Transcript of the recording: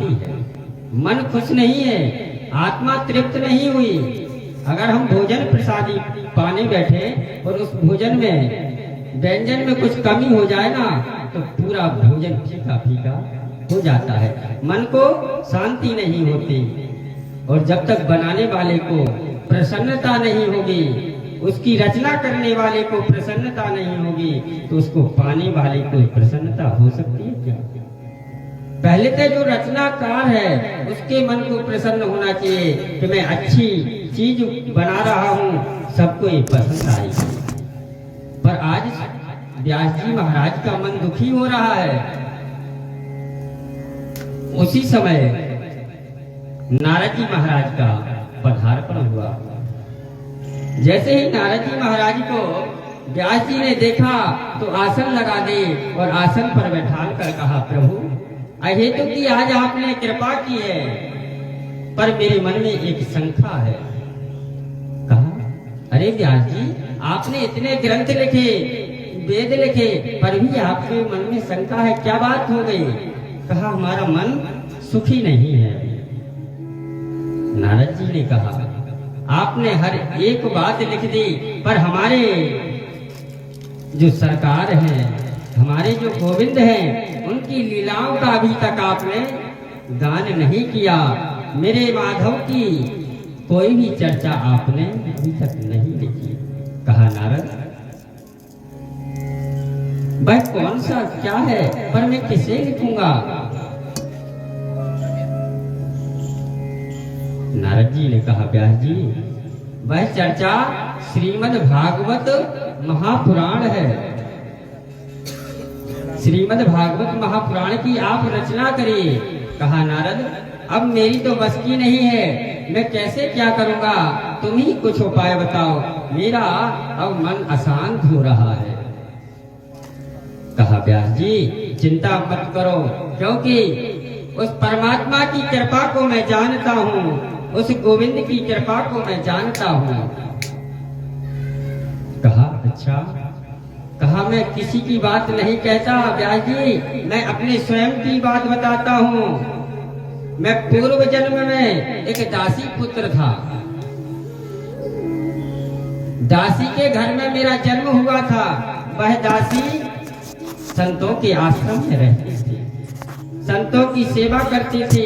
अशांति है, मन खुश नहीं है, आत्मा तृप्त नहीं हुई। अगर हम भोजन प्रसादी पाने बैठे और उस भोजन में व्यंजन में कुछ कमी हो जाए ना, तो पूरा भोजन फीका फीका हो जाता है, मन को शांति नहीं होती। और जब तक बनाने वाले को प्रसन्नता नहीं होगी, उसकी रचना करने वाले को प्रसन्नता नहीं होगी, तो उसको पाने वाले को प्रसन्नता हो सकती है क्या? पहले तो जो रचनाकार है उसके मन को प्रसन्न होना चाहिए कि मैं अच्छी चीज बना रहा हूँ, सबको ये पसंद आएगी। पर आज व्यास जी महाराज का मन दुखी हो रहा है। उसी समय नारद जी महाराज का पधार्पण हुआ। जैसे ही नारद जी महाराज को व्यास जी ने देखा तो आसन लगा दे और आसन पर बैठाल कर कहा, प्रभु अहेतु की आज आपने कृपा की है, पर मेरे मन में एक शंका है। कहा, अरे व्यास जी आपने इतने ग्रंथ लिखे, वेद लिखे, पर भी आपके मन में शंका है, क्या बात हो गई? कहा, हमारा मन सुखी नहीं है। नारद जी ने कहा, आपने हर एक बात लिख दी, पर हमारे जो सरकार हैं, हमारे जो गोविंद हैं, उनकी लीलाओं का अभी तक आपने गान नहीं किया। मेरे माधव की कोई भी चर्चा आपने अभी तक नहीं लिखी। कहा, नारद वह कौन सा क्या है, पर मैं किसे लिखूंगा? नारद जी ने कहा, व्यास जी वह चर्चा श्रीमद् भागवत महापुराण है। श्रीमद् भागवत महापुराण की आप रचना करिए। कहा, नारद अब मेरी तो बस की नहीं है, मैं कैसे क्या करूंगा, तुम ही कुछ उपाय बताओ, मेरा अब मन अशांत हो रहा है। कहा, व्यास जी चिंता मत करो, क्योंकि उस परमात्मा की कृपा को मैं जानता हूँ, उस गोविंद की कृपा को मैं जानता हूँ। कहा, अच्छा। कहा, मैं किसी की बात नहीं कहता व्यास जी, मैं अपने स्वयं की बात बताता हूँ। मैं पूर्व जन्म में एक दासी पुत्र था। दासी के घर में मेरा जन्म हुआ था। वह दासी संतों के आश्रम में रहती थी, संतों की सेवा करती थी।